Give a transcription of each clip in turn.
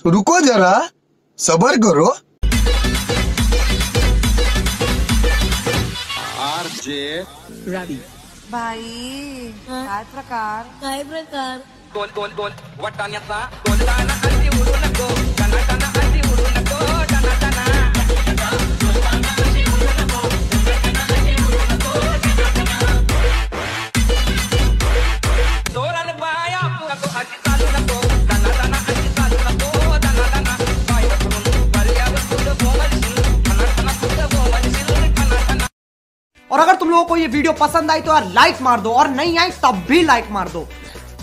रुको जरा, सबर करो। आरजे रवि बाई काय प्रकार गोल गोल गोल वटाण्याचा गोलदाना अगदी उडू नको टना टना अगदी उडू नको टना टना जोराने पाया नको अगदी चालू नको टना टना अगदी चालू नको टना टना पाय पकडून पर्यावर तुझं बोलशील टना टना तुझं बोलशील टना टना। और अगर तुम लोगों को ये वीडियो पसंद आई तो यार लाइक मार दो, और नहीं आई तब भी लाइक मार दो,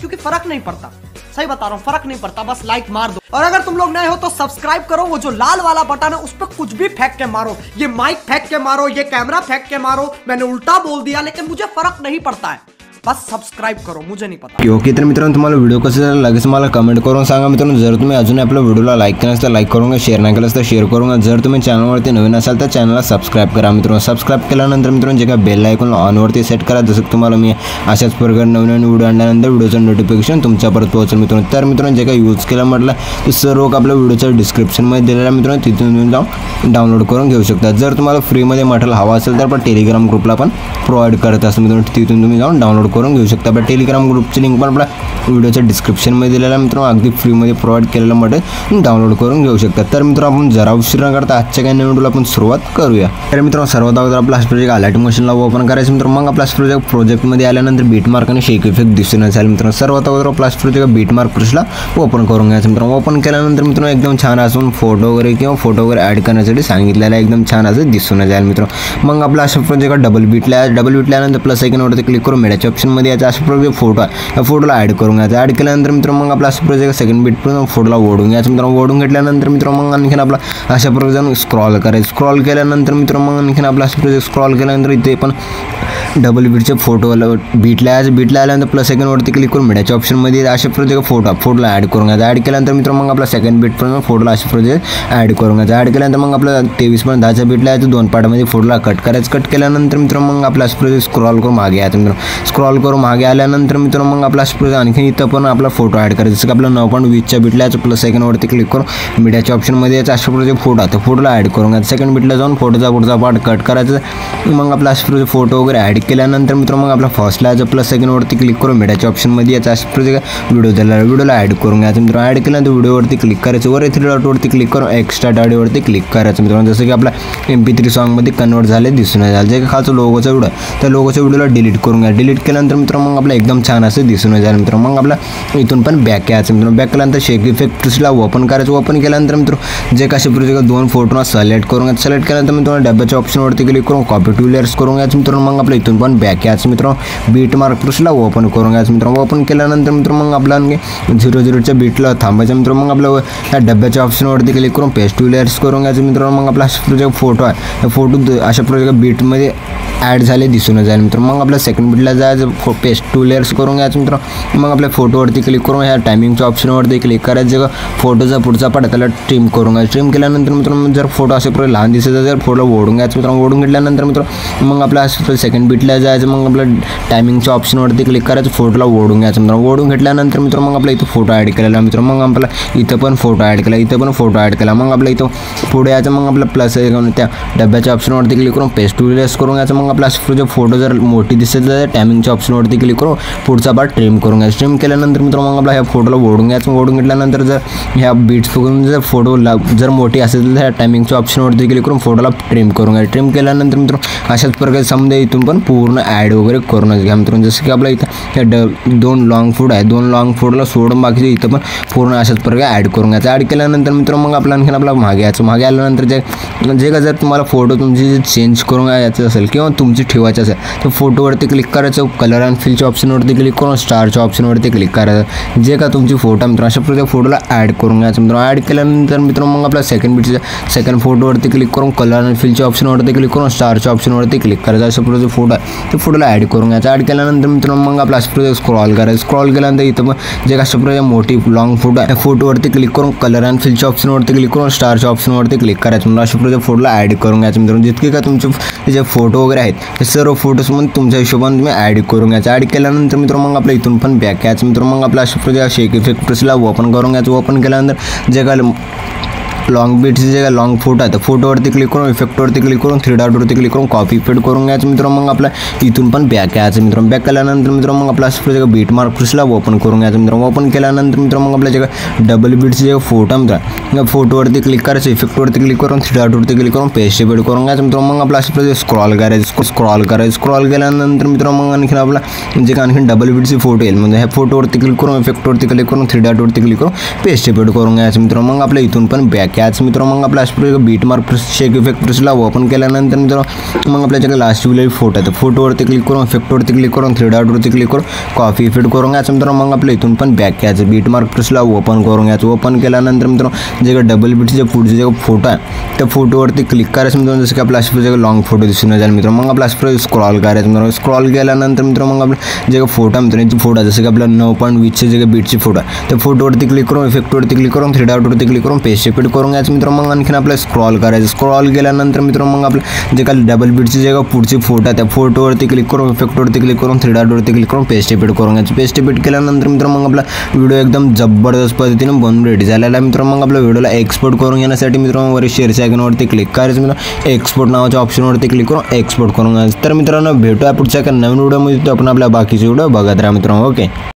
क्योंकि फर्क नहीं पड़ता। सही बता रहा हूँ, फर्क नहीं पड़ता, बस लाइक मार दो। और अगर तुम लोग नए हो तो सब्सक्राइब करो, वो जो लाल वाला बटन है उस पर कुछ भी फेंक के मारो, ये माइक फेंक के मारो, ये कैमरा फेंक के मारो, मैंने उल्टा बोल दिया लेकिन मुझे फर्क नहीं पड़ता है, बस सबस्क्राइब करो, मुझे नहीं पता। ओके तर मित्रांनो, तुम्हाला व्हिडिओ कसा झाला लगेच मला कमेंट करून सांगा मित्रांनो। जर तुम्ही अजून आपल्या व्हिडिओला लाईक केलं तर लाईक करूंगा, शेअर नाही केलं तर शेअर करूंगा। जर तुम्ही चॅनलवरती नवीन असाल तर चॅनलला सबस्क्राइब करा मित्रांनो। सबस्क्राइब केल्यानंतर मित्रांनो जे काय बेल आयकॉन ऑनवरती सेट करा, जसं तुम्हाला मी अशाच प्रकारे नवीन व्हिडिओ आणल्यानंतर व्हिडिओचं नोटिफिकेशन तुमच्यापर्यंत पोहोचेल मित्रांनो। तर मित्रांनो जे काय यूज केला म्हटलं ते सर्व आपल्या व्हिडिओच्या डिस्क्रिप्शनमध्ये दिलेला मित्रांनो, तिथून तुम्ही जाऊन डाउनलोड करून घेऊ शकता। जर तुम्हाला फ्रीमध्ये मटेरियल हवा असेल तर आपण टेलिग्राम ग्रुपला पण प्रोव्हाइड करत असतो मित्रांनो, तिथून तुम्ही जाऊन डाउनलोड करून घेऊ शकता। टेलिग्राम ग्रुपची लिंक पण आपल्या व्हिडिओच्या डिस्क्रिप्शनमध्ये दिलेला मित्रांनो, अगदी फ्रीमध्ये प्रोव्हाइड केलेलं मटेरियल डाउनलोड करून घेऊ शकता। तर मित्रांनो आपण जरा उशीर न करता आजच्या काही नवीन व्हिडिओला आपण सुरुवात करूया। तर मित्रांनो सर्वात अगोदर आपला प्रोजेक्ट लाईट मशीनला ओपन करायचं मित्रांनो। मग आपला प्रोजेक्टमध्ये आल्यानंतर बीट मार्क आणि शेक इफेक्ट दिसून येईल मित्रांनो। सर्वात अगोदर आपला प्रोजेक्ट बीट मार्क ब्रशला ओपन करून घ्यायचं मित्रांनो। ओपन केल्यानंतर मित्रांनो एकदम छान असून फोटो वगैरे ॲड करण्यासाठी सांगितलेलं एकदम छान असं दिसून येईल मित्रांनो। मग आपला अशा प्रोजेक्ट डबल बीटल्यानंतर प्लस आयकॉनवरती क्लिक करून मीडियाच्या ऑप्शनमध्ये याचा अशा प्रोजेक्ट फोटो आहे, या फोटोला ॲड करून घ्यायचा। ॲड केल्यानंतर मित्रांनो मग आपला अशा प्रोजेक्ट सेकंड बीट फोटोला ओढून घ्यायचं मित्रांनो। ओढून घेतल्यानंतर मित्रांनो मग आणखीन आपला अशा प्रकारे स्क्रॉल करायचं। स्क्रॉल केल्यानंतर मित्रांनो मग आणखीन आपला अशा प्रोजेक्ट स्क्रॉल केल्यानंतर इथे पण डबल बीटचे फोटोला बीटला आल्यानंतर प्लस आयकॉनवरती क्लिक करून मीडियाच्या ऑप्शनमध्ये अशा प्रोजेक्ट फोटोला ॲड करून घ्यायचा। ॲड केल्यानंतर मित्रांनो मग आपला सेकंड बीट पण फोटोला अशा प्रोजेक्ट ॲड करून घ्यायचा। ॲड केल्यानंतर मग आपला 23.10च्या बीटला याचं दोन पार्टमध्ये फोटोला कट करायचं। कट केल्यानंतर मित्रांनो मग आपला अशा प्रोजेक्ट स्क्रॉल करून मागे यायचं मित्रांनो। स्क्रॉल करून मागे आल्यानंतर मित्रांनो मग आपला अशा प्रोजेक्ट आणखी इथं पण आपला फोटो ॲड करायचा। जसं की आपला 9.20च्या बीटला याचं प्लस आयकॉनवरती क्लिक करून मीडियाच्या ऑप्शनमध्ये याचा अशा प्रोजेक्ट फोटोला ॲड करून घ्यायचा। सेकंड बीटला जाऊन फोटोचा पुढचा पार्ट कट करायचा। मग आपला अशा प्रोजेक्ट फोटो वगैरे ॲड केल्यानंतर मित्रांनो मग आपला फर्स्टला याचं प्लस आयकॉनवरती क्लिक करून मीडियाच्या ऑप्शनमध्ये याचा अशा प्रोजेक्ट व्हिडिओला ॲड करून घ्यायचं मित्रांनो। ॲड केल्यानंतर व्हिडिओवरती क्लिक करायचं, वर 3 डॉटवरती क्लिक करून एक्स्ट्रा ऑडिओवरती क्लिक करायचं मित्रांनो। जसं की आपला MP3 सॉन्गमध्ये कन्वर्ट झाले दिसून येईल। जे खालचं लोगोचा व्हिडिओ त्या लोगोच्या व्हिडिओला डिलीट करून घ्या। डिलीट केल्यानंतर मित्रांनो मग आपला एकदम छान असं दिसून येईल मित्रांनो। मग आपला इथून पण बॅक यायचं मित्रांनो। बॅक केल्यानंतर शेक इफेक्ट्सला ओपन करायचं। ओपन केल्यानंतर मित्रांनो जे कसे प्रोजेक्ट दोन फोटोना सिलेक्ट करून घ्यायचं। सिलेक्ट केल्यानंतर मित्रांनो डब्याच्या ऑप्शनवरती क्लिक करून कॉपी टू लेयर्स करून घ्यायचं मित्रांनो। मग आपला इथून पण बॅक यायचं मित्रांनो। बीट मार्क ब्रशला ओपन करून घ्यायचं मित्रांनो। ओपन केल्यानंतर मित्रांनो मग आपला 00च्या बीटला थांबायचं मित्रांनो। मग आपल्या या डब्याच्या ऑप्शनवरती क्लिक करून पेस्ट टू लेयर्स करून घ्यायचं मित्रांनो। मग आपला प्रोजेक्ट फोटो आहे, त्या फोटो अशा प्रोजेक्ट बीटमध्ये ॲड झाले दिसून जाईल मित्रांनो। मग आपल्या सेकंड बीटला जायचं, पेस्ट टू लेयर्स करून घ्यायचं मित्रांनो। मग आपल्या फोटोवरती क्लिक करून ह्या टायमिंगच्या ऑप्शनवरती क्लिक करायचं। फोटोचा पुढचा पार्ट त्याला ट्रिम करून घ्यायचं। ट्रिम केल्यानंतर मित्रांनो जर फोटो असे प्रकारे लहान दिसत जर फोटो ओढून घ्यायचं मित्रांनो। ओढून घेतल्यानंतर मित्रांनो मग आपल्या सेकंड बीटला जायचं। मग आपल्या टायमिंगच्या ऑप्शनवरती क्लिक करायचं, फोटोला ओढून घ्यायचं मित्रांनो। ओढून घेतल्यानंतर मित्रांनो मग आपला इथं फोटो ॲड केलेला मित्रांनो। मग आपला इथं पण फोटो ॲड केला, इथं पण फोटो ॲड केला। मग आपल्या इथं पुढे यायचं। मग आपला प्लस त्या डब्याच्या ऑप्शनवरती क्लिक करून पेस्ट टू लेयर्स करून घ्यायचं। मग आपला फोटो जर मोठी दिसत तर टायमिंगच्या ऑप्शनवरती क्लिक करून पुढचा पार्ट ट्रिम करून घ्यायचं। ट्रिम केल्यानंतर मित्रांनो मग आपला ह्या फोटोला ओढून घ्यायचं। ओढून घेतल्यानंतर जर ह्या बीट्स बघून जर फोटो जर मोठी असेल तर ह्या टायमिंगच्या ऑप्शनवरती क्लिक करून फोटोला ट्रिम करून घ्यायचं। ट्रिम केल्यानंतर मित्रांनो अशाच प्रकारे समजा इथून पण पूर्ण ॲड वगैरे करूनच घ्या मित्रांनो। जसं की आपला इथं ह्या दोन लॉंग फूड आहे, दोन लॉंग फूडला सोडून बाकीचे इथं पण पूर्ण अशाच प्रकारे ॲड करून घ्यायचं। ॲड केल्यानंतर मित्रांनो मग आपला आणखीन आपला मागे यायचं। मागे आल्यानंतर जे का जर तुम्हाला फोटो तुमची चेंज करून घ्यायचं असेल किंवा तुमची ठेवायचं असेल तर फोटोवरती क्लिक करायचं। कलर अँड फिलच्या ऑप्शनवरती क्लिक करून स्टारच्या ऑप्शनवरती क्लिक करायचं। जे का तुमची फोटो मित्रांनो अशा प्रकारे फोटोला ॲड करून घ्यायचं मित्रांनो। ॲड केल्यानंतर मित्रांनो मग आपला सेकंड फोटोवरती क्लिक करून कलर अँड फिलच्या ऑप्शनवरती क्लिक करून स्टारच्या ऑप्शनवरती क्लिक करायचं। अशा प्रकारे फोटो आहे ते फोटोला ॲड करून घ्यायचं। ॲड केल्यानंतर मित्रांनो मग आपला अशा प्रकारे स्क्रॉल करायचं। स्क्रॉल केल्यानंतर इथं पण जे अशा प्रकारे मोठी लॉंग फोटो आहे फोटोवरती क्लिक करून कलर अँड फिलच्या ऑप्शनवरती क्लिक करून स्टारच्या ऑप्शनवरती क्लिक करायचं म्हणजे अशा प्रकारे फोटोला ॲड करून घ्यायचं मित्रांनो। जितके का तुमचे जे फोटो वगैरे आहेत हे सर्व फोटोजमध्ये तुमच्या हिशोबाने तुम्ही ॲड करून घ्यायचं. ॲड केल्यानंतर मित्रांनो मग आपल्या इथून पण बॅक यायचं. मित्रांनो मग आपला अशा प्रकारे शेक इफेक्ट प्रेसला ओपन करून घ्यायचं. ओपन केल्यानंतर जे काय लॉंग बीटचे जे काय लॉंग फोटो आहे त्या फोटोवरती क्लिक करून इफेक्टवरती क्लिक करून 3 डॉटवरती क्लिक करून कॉपी पेड करून घ्यायचं. मित्रांनो मग आपला इथून पण बॅक यायचं. मित्रांनो बॅक केल्यानंतर मित्रांनो मग आपला अशा प्रकारे बीट मार्क प्रेसला ओपन करून घ्यायचं. मित्रांनो ओपन केल्यानंतर मित्रांनो मग आपल्या जे काय डबल बीटचे जे फोटो मित्रांनो फोटोवरती क्लिक करायचं. इफेक्टवरती क्लिक करून 3 डॉटवरती क्लिक करून पेस्ट पेड करून घ्यायचं. मित्रांनो मग आपला अशा प्रकारे स्क्रॉल करायचं. स्क्रॉल केल्यानंतर मित्रांनो मग आणखीन आपला जे काय आणखीन डबल बीटचे फोटो येईल म्हणजे ह्या फोटोवरती क्लिक करून इफेक्टवरती क्लिक करून 3 डॉटवरती क्लिक करून पेस्ट पेड करून घ्यायचं. मित्रांनो मग आपल्या इथून पण बॅक यायचं. मित्रांनो मग आपला बीट मार्क शेक इफेक्ट प्रेसला ओपन केल्यानंतर मित्रांनो मग आपल्याकडे लास्ट विले फोटो आहे फोटोवरती क्लिक करून इफेक्टवरती क्लिक करून 3 डॉटवरती क्लिक करून कॉपी इफेक्ट करून घ्यायचं. मित्रांनो मग आपल्या इथून पण बॅक यायचं. बीट मार्क प्रेसला ओपन करून घ्यायचं. ओपन केल्यानंतर मित्रांनो जे डबल बीटचे जे पुढचे जे फोटो आहे त्या फोटोवरती क्लिक करायचं. मित्रांनो जसं की आपल्या अशा लॉंग फोटो दिसून जाईल. मित्रांनो मग आपला अशा स्क्रॉल करायचं. मित्रांनो स्क्रॉल केल्यानंतर मित्रांनो मग आपले जे फोटो मित्रांचे फोटो जसं की आपल्या 9.20चे जे बीटचे फोटो आहे त्या फोटोवरती क्लिक करून इफेक्टवरती क्लिक करून 3 डॉटवरती क्लिक करून पेस्ट इफेक्ट करून घ्यायचं. मित्रांनो मग आणखीन आपल्याला स्क्रॉल करायचं. स्क्रॉल केल्यानंतर मित्रांनो मग आपलं जे काही डबल बीटचे जे पुढचे फोटो आहे त्या फोटोवरती क्लिक करून इफेक्टवरती क्लिक करून 3 डॉटवरती क्लिक करून पेस्ट इफेक्ट करून घ्यायचं. पेस्ट इफेक्ट केल्यानंतर मित्रांनो मग आपला व्हिडिओ एकदम जबरदस्त पद्धतीने बनवून रेडी झालेला आहे. मित्रांनो मग आपल्या व्हिडिओला एक्सपोर्ट करून घेण्यासाठी मित्रांनो वर शेअरच्या आयकॉनवरती क्लिक करायचं. मित्रांनो एक्सपोर्ट नावाच्या ऑप्शनवरती क्लिक करून एक्सपोर्ट करून घ्यायचं. तर मित्रांनो भेटूया पुढच्या एका नवीन व्हिडिओमध्ये. आपण आपल्या बाकीचे व्हिडिओ बघत राहा मित्रांनो. ओके.